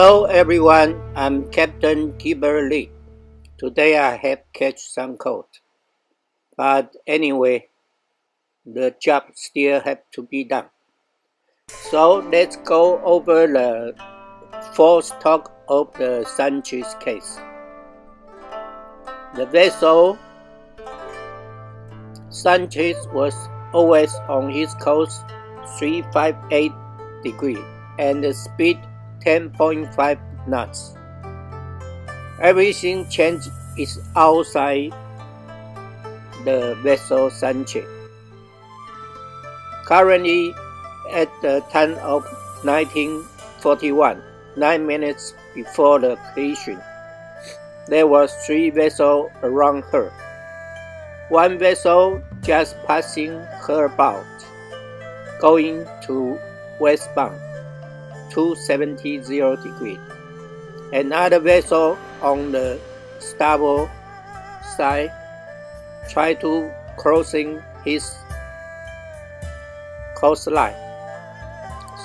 Hello everyone, I'm Captain Kimberly. Today I have catch some cold. But anyway, the job still have to be done. So let's go over the fourth talk of the Sanchi's case. The vessel Sanchi was always on his course 358 degrees and the speed 10.5 knots. Everything changed is outside the vessel Sanchi. Currently, at the time of 1941, 9 minutes before the collision, there were 3 vessels around her. One vessel just passing her bow, going to westbound, 270 degrees. Another vessel on the starboard side tried to crossing his coastline.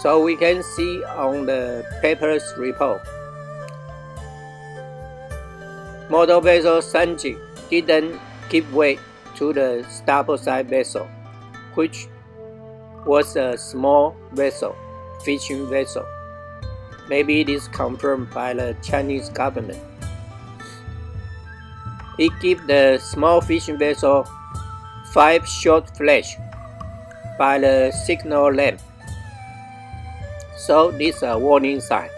So we can see on the paper's report. Motor vessel Sanchi didn't give way to the starboard side vessel, which was a small vessel, fishing vessel. Maybe it is confirmed by the Chinese government. He gave the small fishing vessel 5 short flashes by the signal lamp. So this is a warning sign.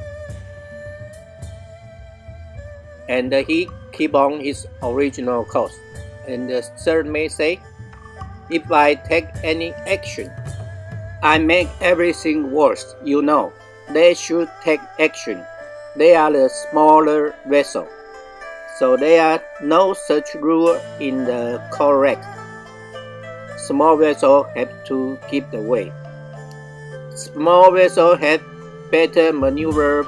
And he keep on his original course. And the third may say, if I take any action, I make everything worse, you know. They should take action. They are the smaller vessel. So there are no such rule in the correct. Small vessel have to give the way. Small vessel have better maneuvering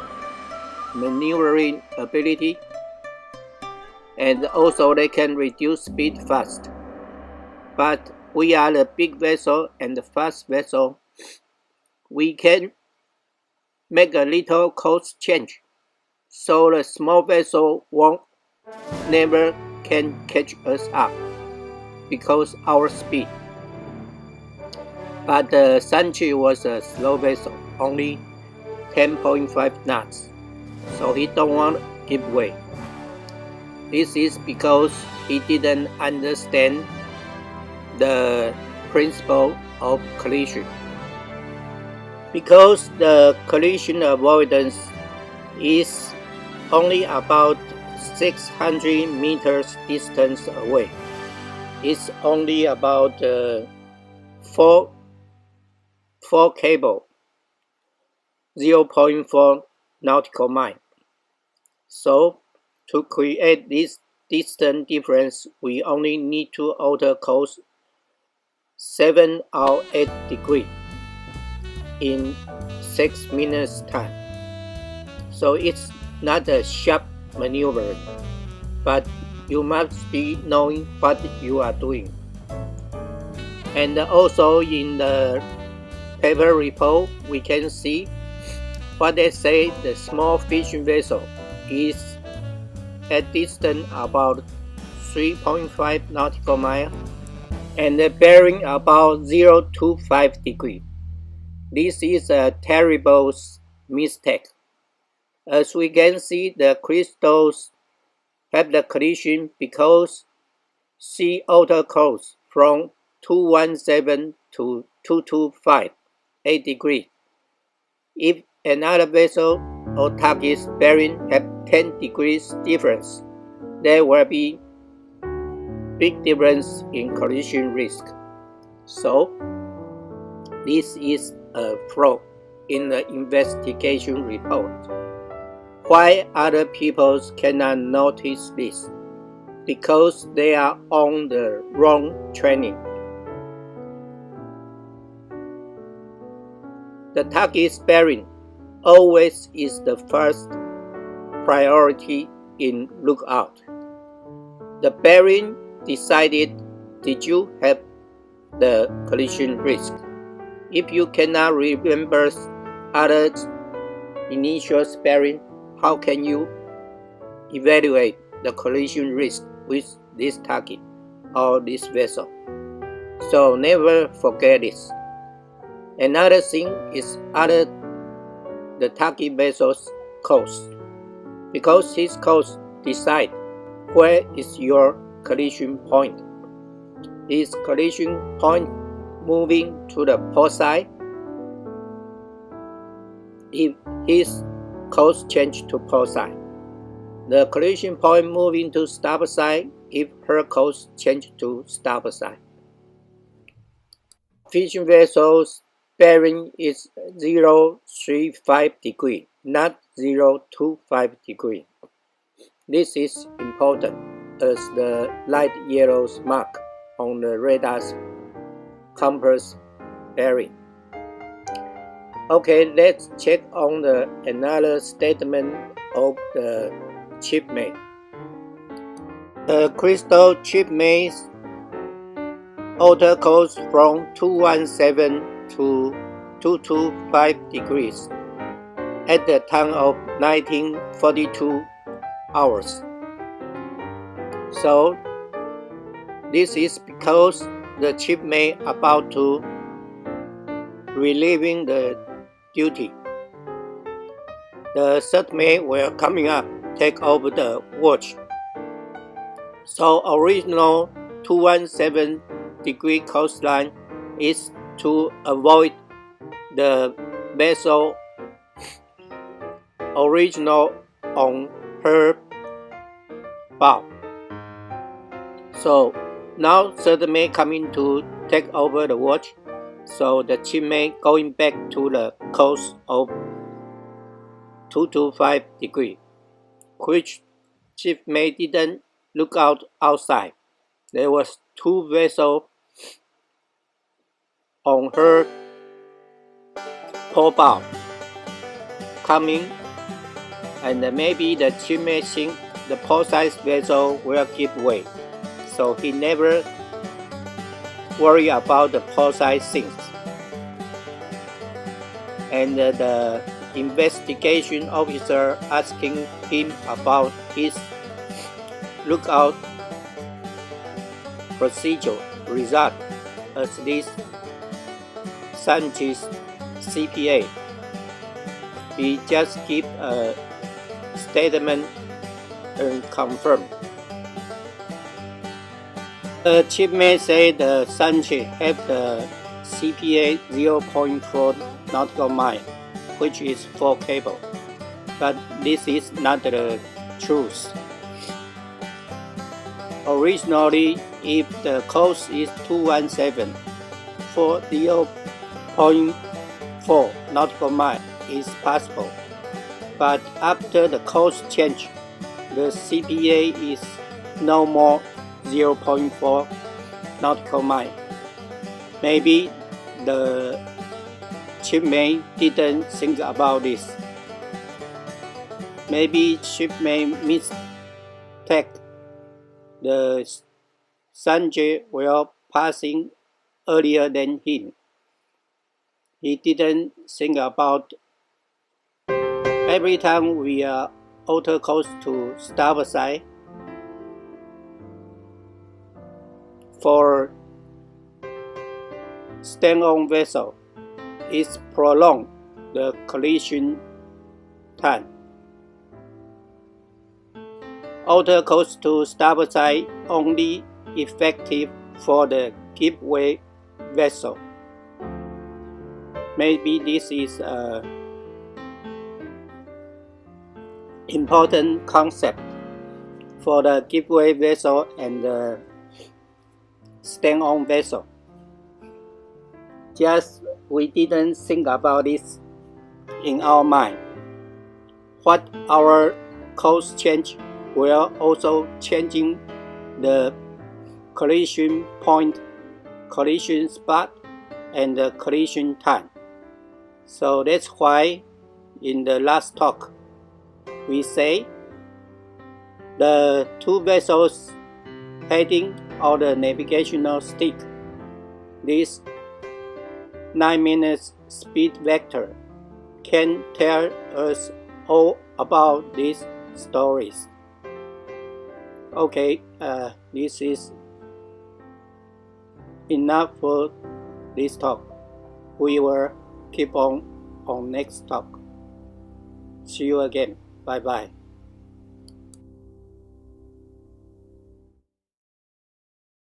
ability, and also they can reduce speed fast. But we are the big vessel and the fast vessel. We can make a little course change, so the small vessel never can catch us up because our speed. But the Sanchi was a slow vessel, only 10.5 knots, so he don't want to give way. This is because he didn't understand the principle of collision. Because the collision avoidance is only about 600 meters distance away. It's only about 4 cable, 0.4 nautical mile. So to create this distance difference, we only need to alter course 7 or 8 degrees in 6 minutes time. So it's not a sharp maneuver, but you must be knowing what you are doing. And also in the paper report, we can see what they say the small fishing vessel is at distance about 3.5 nautical mile and the bearing about 0 to 5 degrees. This is a terrible mistake. As we can see, the crystals have the collision because sea outer course from 217 to 225, 8 degrees. If another vessel or target bearing have 10 degrees difference, there will be big difference in collision risk. So this is a flaw in the investigation report. Why other people cannot notice this? Because they are on the wrong training. The target bearing always is the first priority in lookout. The bearing decided did you have the collision risk. If you cannot remember other initial bearing, how can you evaluate the collision risk with this target or this vessel? So never forget this. Another thing is the target vessel's course, because his course decides where is your collision point. Is collision point moving to the port side? If his course change to port side, the collision point moving to starboard side if her course change to starboard side. Fishing vessel's bearing is 035 degree, not 025 degree. This is important as the light yellow mark on the radar's compass bearing. Okay, let's check on another statement of the shipmate. The crystal shipmate's outer course from 217 to 225 degrees at the time of 1942 hours. So this is because the shipmate about to relieving the duty. The third mate will coming up take over the watch. So original 217 degree coastline is to avoid the vessel original on her bow. So now third mate coming to take over the watch. So the shipmate going back to the course of 225 degree, which shipmate didn't look outside. There was two vessels on her port bow coming, and maybe the shipmate think the port side vessel will give way, so he never worry about the port side things. And the investigation officer asking him about his lookout procedure result as this Sanchi's CPA. He just give a statement and confirm. The shipmate said the Sanchi have the CPA 0.4 nautical mile, which is 4 cable, but this is not the truth. Originally, if the course is 217, for 0.4 nautical mile is possible, but after the course change, the CPA is no more 0.4 nautical mile. Maybe the shipmate didn't think about this. Maybe shipmate mistake the Sanjay were passing earlier than him. He didn't think about every time we are outer course to starboard side. For stand-on vessel, is prolong the collision time. Outer course to starboard side only effective for the giveaway vessel. Maybe this is an important concept for the giveaway vessel and the stand-on vessel. Just we didn't think about this in our mind. What our course change will also changing the collision point, collision spot, and the collision time. So that's why in the last talk we say the two vessels heading or the navigational stick, this 9 minutes speed vector can tell us about these stories. Okay, this is enough for this talk. We will keep on next talk. See you again. Bye bye.